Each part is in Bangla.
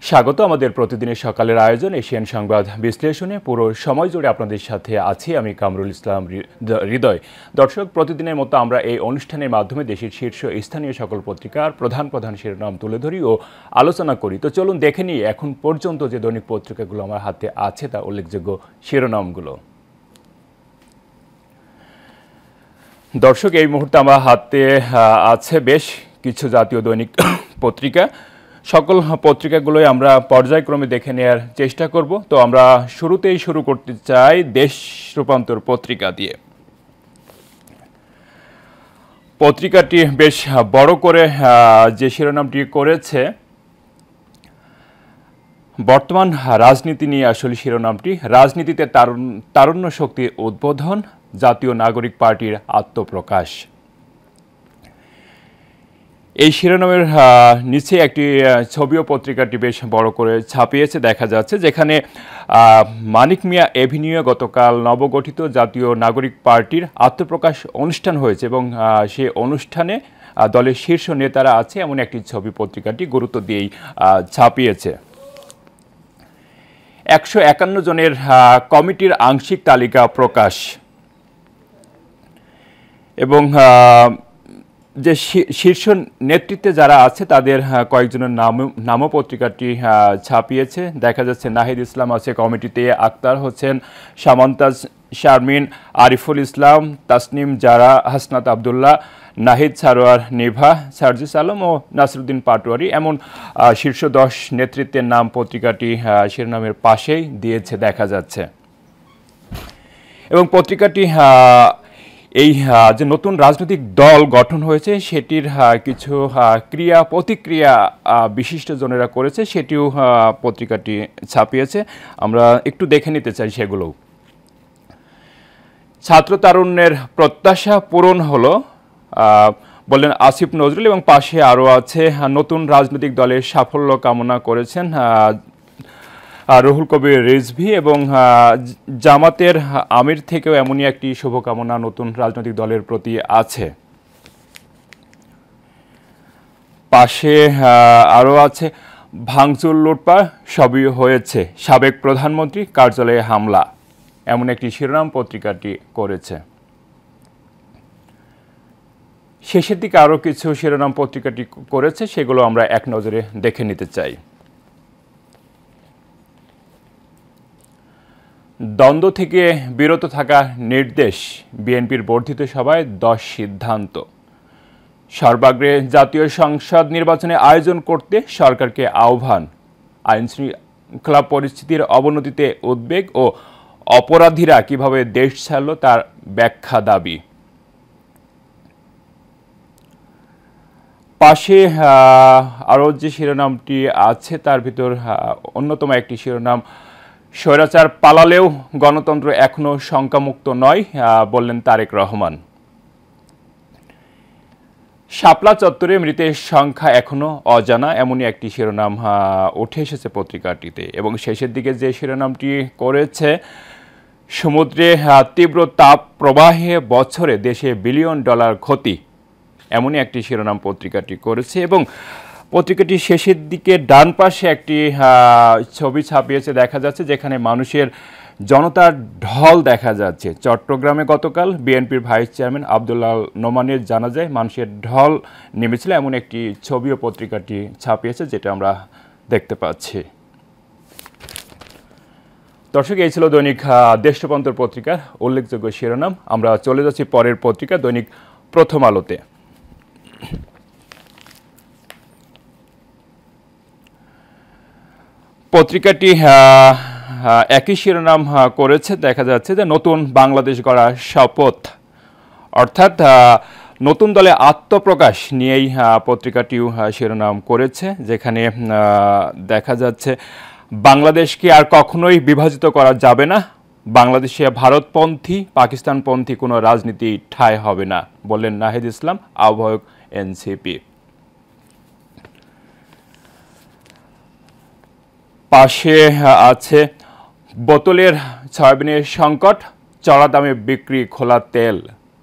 স্বাগত আমাদের প্রতিদিনের সকালের আয়োজন এশিয়ান সংবাদ বিশ্লেষণে। পুরো সময় জুড়ে আপনাদের সাথে আছি আমি কামরুল ইসলাম হৃদয়। দর্শক, প্রতিদিনের মতো আমরা এই অনুষ্ঠানের মাধ্যমে দেশের শীর্ষ স্থানীয় সকল পত্রিকার প্রধান শিরোনাম তুলে ধরি ও আলোচনা করি। তো চলুন দেখে নিই এখন পর্যন্ত যে দৈনিক পত্রিকাগুলো আমার হাতে আছে তার উল্লেখযোগ্য শিরোনামগুলো। দর্শক, এই মুহূর্তে আমার হাতে আছে বেশ কিছু জাতীয় দৈনিক পত্রিকা। সকল পত্রিকাগুলোই আমরা পর্যায়ক্রমে দেখে নেওয়ার চেষ্টা করব। তো আমরা শুরুতেই শুরু করতে চাই দেশ রূপান্তর পত্রিকা দিয়ে। পত্রিকাটি বেশ বড় করে যে শিরোনামটি করেছে, বর্তমান রাজনীতি নিয়ে আসলে শিরোনামটি, রাজনীতিতে তারুণ্য শক্তি উদ্বোধন, জাতীয় নাগরিক পার্টির আত্মপ্রকাশ। এই শিরোনামের নিচে একটি ছবিও পত্রিকাটি বেশ বড় করে ছাপিয়েছে দেখা যাচ্ছে, যেখানে মানিক মিয়া এভিনিউ গতকাল নবগঠিত জাতীয় নাগরিক পার্টির আত্মপ্রকাশ অনুষ্ঠান হয়েছে এবং সে অনুষ্ঠানে দলের শীর্ষ নেতারা আছে এমন একটি ছবি পত্রিকাটি গুরুত্ব দিয়েই ছাপিয়েছে। 151 জনের কমিটির আংশিক তালিকা প্রকাশ এবং যে শীর্ষ নেতৃত্বে যারা আছে তাদের কয়েকজনের নামও পত্রিকাটি ছাপিয়েছে দেখা যাচ্ছে। নাহিদ ইসলাম আছে কমিটিতে, আক্তার হোসেন, সামান্তাজ শারমিন, আরিফুল ইসলাম, তাসনিম জারা, হাসনাত আবদুল্লাহ, নাহিদ সারোয়ার নিভা, সার্জিস আলম ও নাসিরুদ্দিন পাটোয়ারি এমন শীর্ষ 10 নেতৃত্বের নাম পত্রিকাটি শিরোনামের পাশেই দিয়েছে দেখা যাচ্ছে। এবং পত্রিকাটি এই যে নতুন রাজনৈতিক দল গঠন হয়েছে সেটির কিছু ক্রিয়া প্রতিক্রিয়া বিশিষ্টজনেরা করেছে সেটিও পত্রিকাটি ছাপিয়েছে। আমরা একটু দেখে নিতে চাই সেগুলোও। ছাত্র তারুণ্যের প্রত্যাশা পূরণ হলো বললেন আসিফ নজরুল, এবং পাশে আরও আছে নতুন রাজনৈতিক দলের সাফল্য কামনা করেছেন রুহুল কবির রিজভী, এবং জামাতের আমির থেকেও এমনই একটি শুভকামনা নতুন রাজনৈতিক দলের প্রতি আছে। পাশে আরও আছে ভাঙচুর লুটপাট সবই হয়েছে, সাবেক প্রধানমন্ত্রী কার্যালয়ে হামলা, এমন একটি শিরোনাম পত্রিকাটি করেছে। শেষের দিকে আরও কিছু শিরোনাম পত্রিকাটি করেছে, সেগুলো আমরা এক নজরে দেখে নিতে চাই। দ্বন্দ্ব থেকে বিরত থাকা নির্দেশ, বিএনপির বর্ধিত সভায় 10 সিদ্ধান্ত। সর্বাগ্রে জাতীয় সংসদ নির্বাচনে আয়োজন করতে সরকারকে আহ্বান, আইনশৃঙ্খলা পরিস্থিতির অবনতিতে উদ্বেগ ও অপরাধীরা কিভাবে দেশ ছাড়ল তার ব্যাখ্যা দাবি। পাশে আরও যে শিরোনামটি আছে তার ভিতর অন্যতম একটি শিরোনাম, স্বৈরাচার পালালেও গণতন্ত্র এখনো শঙ্কামুক্ত নয় বললেন তারেক রহমান। শাপলা চত্বরে মৃতের সংখ্যা এখনো অজানা, এমনই একটি শিরোনাম উঠে এসেছে পত্রিকাটিতে। এবং শেষের দিকে যে শিরোনামটি করেছে, সমুদ্রে তীব্র তাপ প্রবাহে বছরে দেশে বিলিয়ন ডলার ক্ষতি, এমনই একটি শিরোনাম পত্রিকাটি করেছে। এবং পত্রিকাটি শেষের দিকে ডান পাশে একটি ছবি ছাপিয়েছে দেখা যাচ্ছে, যেখানে মানুষের জনতার ঢল দেখা যাচ্ছে। চট্টগ্রামে গতকাল বিএনপির ভাইস চেয়ারম্যান আব্দুল্লাহ নোমানের জানাজায় মানুষের ঢল নেমেছিল, এমন একটি ছবিও পত্রিকাটি ছাপিয়েছে যেটা আমরা দেখতে পাচ্ছি। দর্শক, এই ছিল দৈনিক দেশ রূপান্তর পত্রিকার উল্লেখযোগ্য শিরোনাম। আমরা চলে যাচ্ছি পরের পত্রিকা দৈনিক প্রথম আলোতে। পত্রিকাটি একই শিরোনাম করেছে দেখা যাচ্ছে যে নতুন বাংলাদেশ গড়ার শপথ, অর্থাৎ নতুন দলে আত্মপ্রকাশ নিয়েই পত্রিকাটিও শিরোনাম করেছে, যেখানে দেখা যাচ্ছে বাংলাদেশকে আর কখনোই বিভাজিত করা যাবে না, বাংলাদেশে ভারতপন্থী পাকিস্তানপন্থী কোনো রাজনীতি ঠাঁই হবে না বললেন নাহিদ ইসলাম, আহ্বায়ক এনসিপি। পাশে আছে বোতলের সয়াবিনের সংকট, চড়া দামে বিক্রি খোলা তেল,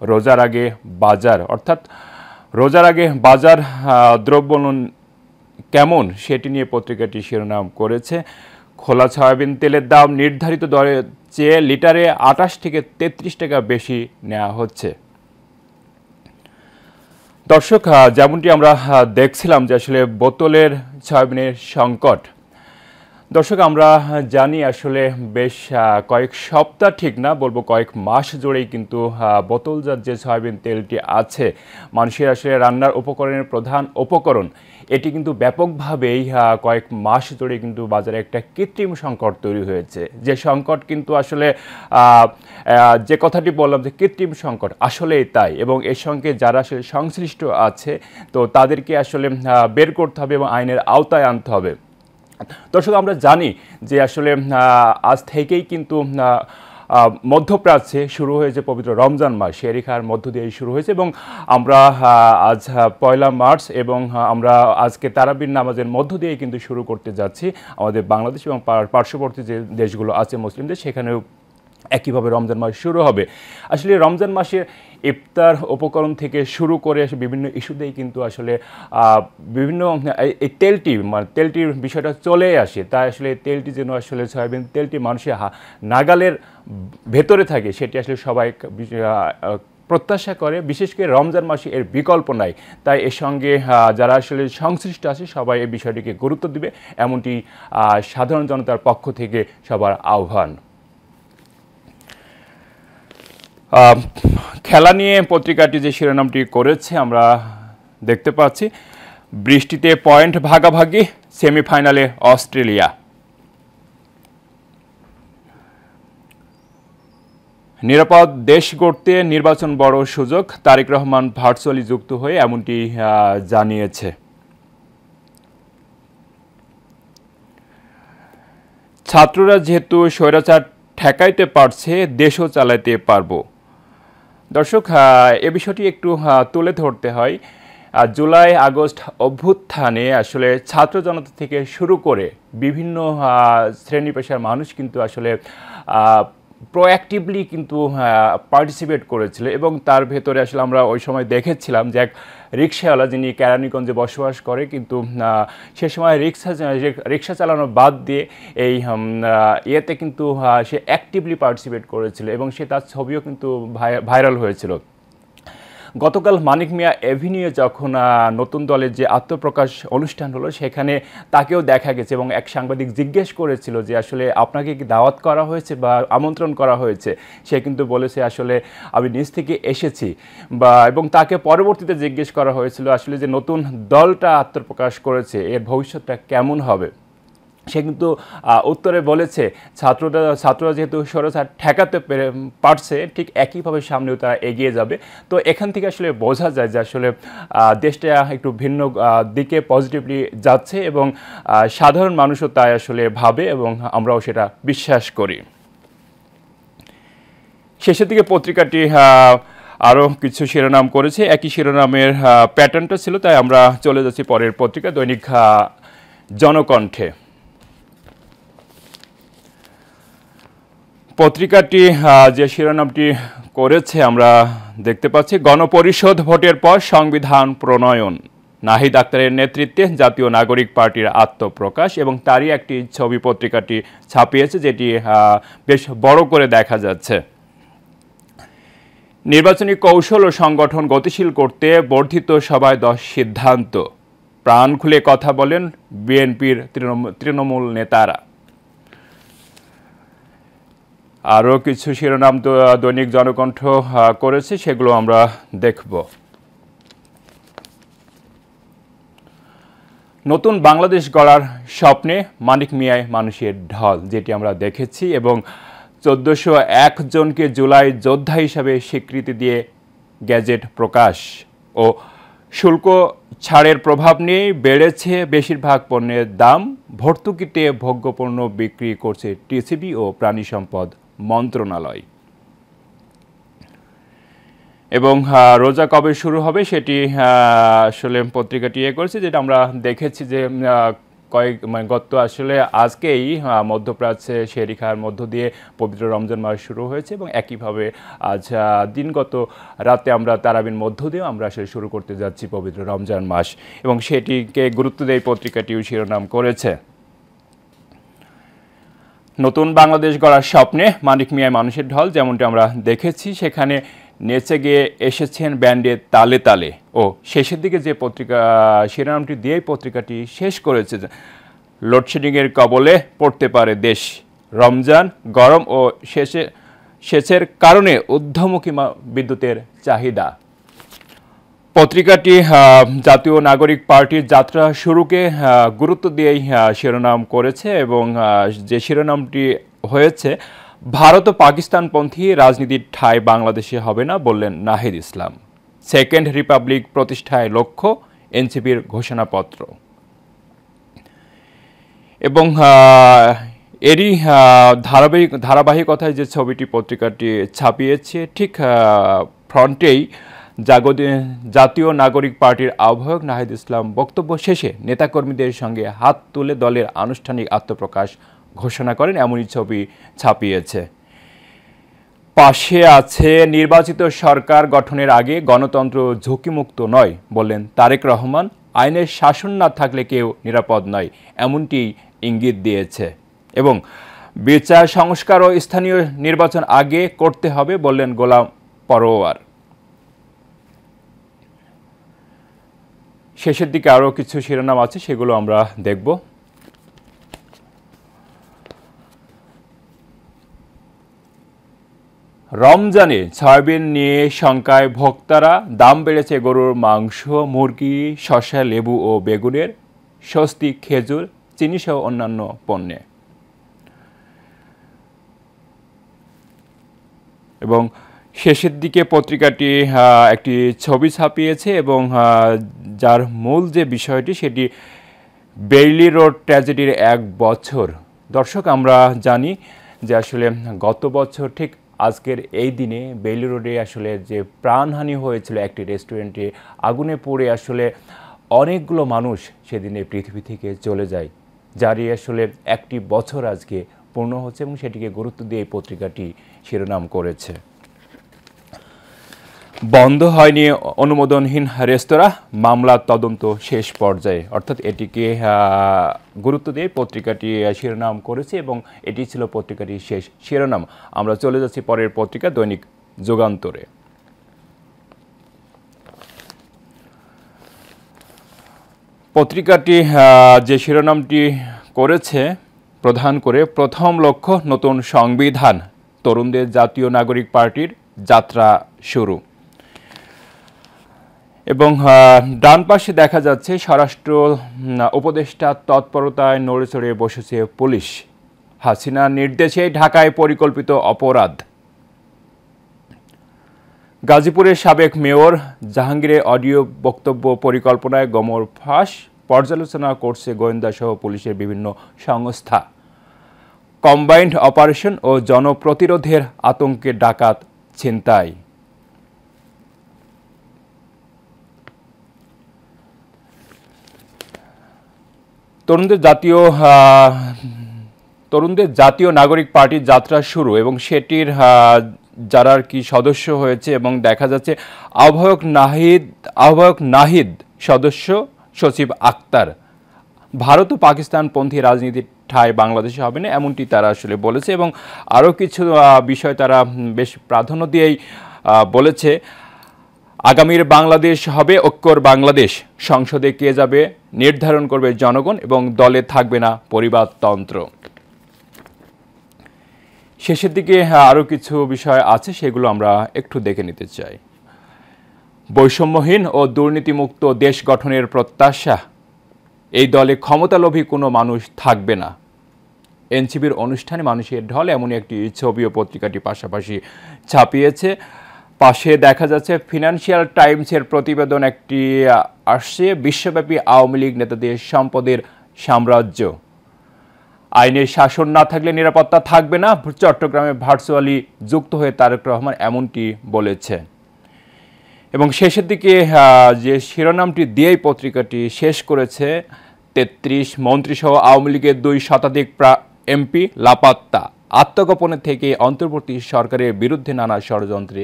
রোজার আগে বাজার, অর্থাৎ রোজার আগে বাজার দ্রব্য কেমন সেটি নিয়ে পত্রিকাটি শিরোনাম করেছে। খোলা সয়াবিন তেলের দাম নির্ধারিত দরের চেয়ে লিটারে 28 থেকে 33 টাকা বেশি নেওয়া হচ্ছে। দর্শক, যেমনটি আমরা দেখছিলাম যে আসলে বোতলের সয়াবিনের সংকট। দর্শক, আমরা জানি আসলে বেশ কয়েক সপ্তাহ ঠিক না, বলবো কয়েক মাস জুড়েই কিন্তু বোতলজাত যে সয়াবিন তেলটি আছে, মানুষের আসলে রান্নার উপকরণের প্রধান উপকরণ, এটি কিন্তু ব্যাপকভাবেই কয়েক মাস ধরে কিন্তু বাজারে একটা কৃত্রিম সংকট তৈরি হয়েছে। যে সংকট কিন্তু আসলে যে কথাটি বললাম যে কৃত্রিম সংকট, আসলেই তাই। এবং এর সঙ্গে যারা আসলে সংশ্লিষ্ট আছে, তো তাদেরকে আসলে বের করতে হবে এবং আইনের আওতায় আনতে হবে। দর্শক, আমরা জানি যে আসলে আজ থেকেই কিন্তু মধ্যপ্রাচ্যে শুরু হয়েছে পবিত্র রমজান মাস, শেরি খাওয়ার মধ্য দিয়েই শুরু হয়েছে। এবং আমরা আজ 1 মার্চ এবং আমরা আজকে তারাবির নামাজের মধ্য দিয়েই কিন্তু শুরু করতে যাচ্ছি। আমাদের বাংলাদেশ এবং পার্শ্ববর্তী যে দেশগুলো আছে মুসলিমদের, সেখানেও একইভাবে রমজান মাস শুরু হবে। আসলে রমজান মাসে ইফতার উপকরণ থেকে শুরু করে বিভিন্ন ইস্যুতেই কিন্তু আসলে বিভিন্ন এই তেলটির বিষয়টা চলে আসে। তাই আসলে তেলটি যেন আসলে সয়াবিন তেলটি মানুষের নাগালের ভেতরে থাকে, সেটি আসলে সবাই প্রত্যাশা করে। বিশেষ করে রমজান মাসে এর বিকল্প নাই। তাই এর সঙ্গে যারা আসলে সংশ্লিষ্ট আছে সবাই এই বিষয়টিকে গুরুত্ব দিবে, এমনটি সাধারণ জনতার পক্ষ থেকে সবার আহ্বান। খেলা নিয়ে পত্রিকাটি যে শিরোনামটি করেছে আমরা দেখতে পাচ্ছি, বৃষ্টিতে পয়েন্ট ভাগাভাগি, সেমিফাইনালে অস্ট্রেলিয়া। নিরাপদ দেশ গড়তে নির্বাচন বড় সুযোগ, তারেক রহমান ভার্চুয়ালি যুক্ত হয়ে এমনটি জানিয়েছে। ছাত্ররা যেহেতু স্বৈরাচার ঠেকাইতে পারছে, দেশও চালাইতে পারবো। দর্শক, এ বিষয়টি একটু তুলে ধরতে হয়। জুলাই আগস্ট অভ্যুত্থানে আসলে ছাত্র জনতা থেকে শুরু করে বিভিন্ন শ্রেণী পেশার মানুষ কিন্তু আসলে প্রোঅ্যাক্টিভলি কিন্তু পার্টিসিপেট করেছিল। এবং তার ভেতরে আসলে আমরা ওই সময় দেখেছিলাম যে এক রিক্সাওয়ালা, যিনি কেরানীগঞ্জে বসবাস করে, কিন্তু সে সময় রিক্সা চালানো বাদ দিয়ে এই ইয়েতে কিন্তু সে অ্যাক্টিভলি পার্টিসিপেট করেছিল এবং সে তার ছবিও কিন্তু ভাইরাল হয়েছিল। গতকাল মানিক মিয়া এভিনিউয়ে যখন নতুন দলের যে আত্মপ্রকাশ অনুষ্ঠান হলো, সেখানে তাকেও দেখা গেছে এবং এক সাংবাদিক জিজ্ঞেস করেছিল যে আসলে আপনাকে কি দাওয়াত করা হয়েছে বা আমন্ত্রণ করা হয়েছে। সে কিন্তু বলেছে আসলে আমি নিজ থেকে এসেছি। এবং তাকে পরবর্তীতে জিজ্ঞেস করা হয়েছিল আসলে যে নতুন দলটা আত্মপ্রকাশ করেছে, এর ভবিষ্যৎটা কেমন হবে। সে কিন্তু উত্তরে বলেছে ছাত্ররা যেহেতু স্বৈরাচার ঠেকাতে পারছে, ঠিক একইভাবে সামনেও তারা এগিয়ে যাবে। তো এখান থেকে আসলে বোঝা যায় যে আসলে দেশটা একটু ভিন্ন দিকে পজিটিভলি যাচ্ছে এবং সাধারণ মানুষও তাই আসলে ভাবে এবং আমরাও সেটা বিশ্বাস করি। শেষের দিকে পত্রিকাটি আরও কিছু শিরোনাম করেছে, একই শিরোনামের প্যাটার্নটা ছিল, তাই আমরা চলে যাচ্ছি পরের পত্রিকা দৈনিক জনকণ্ঠে। পত্রিকাটি যে শিরোনামটি করেছে আমরা দেখতে পাচ্ছি, গণপরিষদ ভোটের পর সংবিধান প্রণয়ন, নাহিদ আক্তারের নেতৃত্বে জাতীয় নাগরিক পার্টির আত্মপ্রকাশ। এবং তারই একটি ছবি পত্রিকাটি ছাপিয়েছে, যেটি বেশ বড় করে দেখা যাচ্ছে। নির্বাচনী কৌশল ও সংগঠন গতিশীল করতে বর্ধিত সভায় 10 সিদ্ধান্ত, প্রাণ খুলে কথা বলেন বিএনপির তৃণমূল নেতারা। আরও কিছু শিরোনাম দৈনিক জনকণ্ঠ করেছে, সেগুলো আমরা দেখব। নতুন বাংলাদেশ গড়ার স্বপ্নে মানিক মিয়ায় মানুষের ঢল, যেটি আমরা দেখেছি। এবং 1401 জনকে জুলাই যোদ্ধা হিসাবে স্বীকৃতি দিয়ে গ্যাজেট প্রকাশ। ও শুল্ক ছাড়ের প্রভাব নিয়ে বেড়েছে বেশিরভাগ পণ্যের দাম, ভর্তুকিতে ভোগ্যপণ্য বিক্রি করছে টিসিবি ও প্রাণী সম্পদ মন্ত্রণালয়। এবং রোজা কবে শুরু হবে সেটি আসলে পত্রিকাটি করেছে, যেটা আমরা দেখেছি যে গত আসলে আজকেই মধ্যপ্রাচ্যে সেহরি খাওয়ার মধ্য দিয়ে পবিত্র রমজান মাস শুরু হয়েছে এবং একইভাবে আজ দিনগত রাতে আমরা তারাবির মধ্য দিয়েও আমরা আসলে শুরু করতে যাচ্ছি পবিত্র রমজান মাস এবং সেটিকে গুরুত্ব দিয়ে পত্রিকাটিও শিরোনাম করেছে। নতুন বাংলাদেশ গড়ার স্বপ্নে মানিক মিয়ায় মানুষের ঢল, যেমনটি আমরা দেখেছি সেখানে নেচে গিয়ে এসেছেন ব্যান্ডের তালে তালে। ও শেষের দিকে যে পত্রিকা শিরোনামটি দিয়েই পত্রিকাটি শেষ করেছে, লোডশেডিংয়ের কবলে পড়তে পারে দেশ, রমজান গরম ও সেচের কারণে ঊর্ধ্বমুখী বিদ্যুতের চাহিদা। পত্রিকাটি জাতীয় নাগরিক পার্টির যাত্রা শুরুকে গুরুত্ব দিয়েই শিরোনাম করেছে এবং যে শিরোনামটি হয়েছে, ভারত ও পাকিস্তানপন্থী রাজনীতির ঠাঁই বাংলাদেশে হবে না বললেন নাহিদ ইসলাম, সেকেন্ড রিপাবলিক প্রতিষ্ঠায় লক্ষ্য এনসিপির ঘোষণাপত্র। এবং এরই ধারাবাহিকতায় যে ছবিটি পত্রিকাটি ছাপিয়েছে, ঠিক ফ্রন্টেই জাতীয় নাগরিক পার্টির আহ্বায়ক নাহিদ ইসলাম বক্তব্য শেষে নেতাকর্মীদের সঙ্গে হাত তুলে দলের আনুষ্ঠানিক আত্মপ্রকাশ ঘোষণা করেন, এমনই ছবি ছাপিয়েছে। পাশে আছে নির্বাচিত সরকার গঠনের আগে গণতন্ত্র ঝুঁকিমুক্ত নয় বললেন তারেক রহমান, আইনের শাসন না থাকলে কেউ নিরাপদ নয়, এমনটি ইঙ্গিত দিয়েছে। এবং বিচার সংস্কার ও স্থানীয় নির্বাচন আগে করতে হবে বললেন গোলাম পরোয়ার। শেষের দিকে আরও কিছু শিরোনাম আছে, সেগুলো আমরা দেখব। রমজানে সয়াবিন নিয়ে শঙ্কায় ভোক্তারা, দাম বেড়েছে গরুর মাংস, মুরগি, শসা, লেবু ও বেগুনের, স্বস্তি খেজুর, চিনিসহ অন্যান্য পণ্যে। এবং শেষের দিকে পত্রিকাটি একটি ছবি ছাপিয়েছে এবং যার মূল যে বিষয়টি সেটি বেইলি রোড ট্র্যাজেডির 1 বছর। দর্শক, আমরা জানি যে আসলে গত বছর ঠিক আজকের এই দিনে বেইলি রোডে আসলে যে প্রাণহানি হয়েছিল একটি রেস্টুরেন্টে আগুনে পড়ে আসলে অনেকগুলো মানুষ সেদিনে পৃথিবী থেকে চলে যায়, যারই আসলে একটি বছর আজকে পূর্ণ হচ্ছে এবং সেটিকে গুরুত্ব দিয়ে এই পত্রিকাটি শিরোনাম করেছে। বন্ধ হয়নি অনুমোদনহীন রেস্তোরাঁ, মামলার তদন্ত শেষ পর্যায়ে, অর্থাৎ এটিকে গুরুত্ব দিয়ে পত্রিকাটি শিরোনাম করেছে এবং এটি ছিল পত্রিকাটির শেষ শিরোনাম। আমরা চলে যাচ্ছি পরের পত্রিকা দৈনিক যুগান্তরে। পত্রিকাটি যে শিরোনামটি করেছে প্রধান করে, প্রথম লক্ষ্য নতুন সংবিধান, তরুণদের জাতীয় নাগরিক পার্টির যাত্রা শুরু। এবং ডান পাশে দেখা যাচ্ছে স্বরাষ্ট্র উপদেষ্টার তৎপরতায় নড়েচড়ে বসেছে পুলিশ, হাসিনার নির্দেশে ঢাকায় পরিকল্পিত অপরাধ। গাজীপুরের সাবেক মেয়র জাহাঙ্গীরের অডিও বক্তব্য পরিকল্পনায় গমর ফাঁস, পর্যালোচনা করছে গোয়েন্দা সহ পুলিশের বিভিন্ন সংস্থা। কম্বাইন্ড অপারেশন ও জনপ্রতিরোধের আতঙ্কে ডাকাত ছিনতাই। তরুণদের জাতীয় নাগরিক পার্টির যাত্রা শুরু এবং সেটির যারা কি সদস্য হয়েছে এবং দেখা যাচ্ছে আহ্বায়ক নাহিদ, সদস্য সচিব আক্তার, ভারত ও পাকিস্তানপন্থী রাজনীতির ঠাঁই বাংলাদেশে হবে না, এমনটি তারা আসলে বলেছে। এবং আরও কিছু বিষয় তারা বেশ প্রাধান্য দিয়েই বলেছে, আগামীর বাংলাদেশ হবে ঐক্যর বাংলাদেশ, সংসদে কে যাবে নির্ধারণ করবে জনগণ এবং দলে থাকবে না পরিবারতন্ত্র। শেষের দিকে আরও কিছু বিষয় আছে, সেগুলো আমরা একটু দেখে নিতে চাই। বৈষম্যহীন ও দুর্নীতিমুক্ত দেশ গঠনের প্রত্যাশা, এই দলে ক্ষমতালোভী কোনো মানুষ থাকবে না, এনসিপির অনুষ্ঠানে মানুষের ঢল, এমনই একটি ছবিও পত্রিকাটি পাশাপাশি ছাপিয়েছে। পাশে দেখা যাচ্ছে ফিনান্সিয়াল টাইমসের প্রতিবেদন একটি আসছে, বিশ্বব্যাপী আওয়ামী লীগ নেতাদের সম্পদের সাম্রাজ্য, আইনের শাসন না থাকলে নিরাপত্তা থাকবে না, চট্টগ্রামে ভার্চুয়ালি যুক্ত হয়ে তারেক রহমান এমনটি বলেছে। এবং শেষের দিকে যে শিরোনামটি দিয়েই পত্রিকাটি শেষ করেছে, 33 মন্ত্রীসহ আওয়ামী লীগের 2 শতাধিক এমপি লাপাত্তা, আত্মগোপনের থেকে অন্তর্বর্তী সরকারের বিরুদ্ধে নানা ষড়যন্ত্রে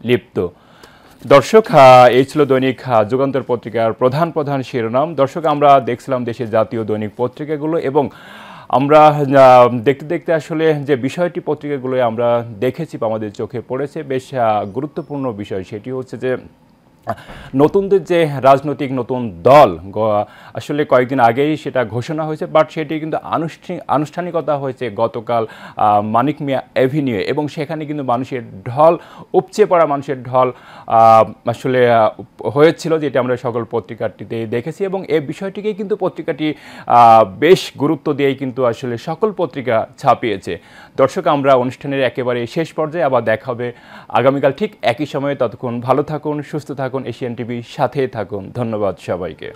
লিপ্ত। দর্শক, এই ছিল দৈনিক যুগান্তর পত্রিকার প্রধান শিরোনাম। দর্শক, আমরা দেখছিলাম দেশের জাতীয় দৈনিক পত্রিকাগুলো এবং আমরা দেখতে দেখতে আসলে যে বিষয়টি পত্রিকাগুলোয় আমরা দেখেছি বা আমাদের চোখে পড়েছে বেশ গুরুত্বপূর্ণ বিষয়, সেটি হচ্ছে যে নতুনদের যে রাজনৈতিক নতুন দল আসলে কয়েকদিন আগেই সেটা ঘোষণা হয়েছে, বাট সেটি কিন্তু আনুষ্ঠানিকতা হয়েছে গতকাল মানিক মিয়া এভিনিউ, এবং সেখানে কিন্তু মানুষের ঢল, উপচে পড়া মানুষের ঢল আসলে হয়েছিল, যেটা আমরা সকল পত্রিকাটিতে দেখেছি। এবং এই বিষয়টিকেই কিন্তু পত্রিকাটি বেশ গুরুত্ব দিয়েই কিন্তু আসলে সকল পত্রিকা ছাপিয়েছে। দর্শক, আমরা অনুষ্ঠানের একেবারে শেষ পর্যায়ে আবার দেখা হবে আগামীকাল ঠিক একই সময়ে। ততক্ষণ ভালো থাকুন, সুস্থ থাকুন, এশিয়ান টিভির সাথে থাকুন। ধন্যবাদ সবাইকে।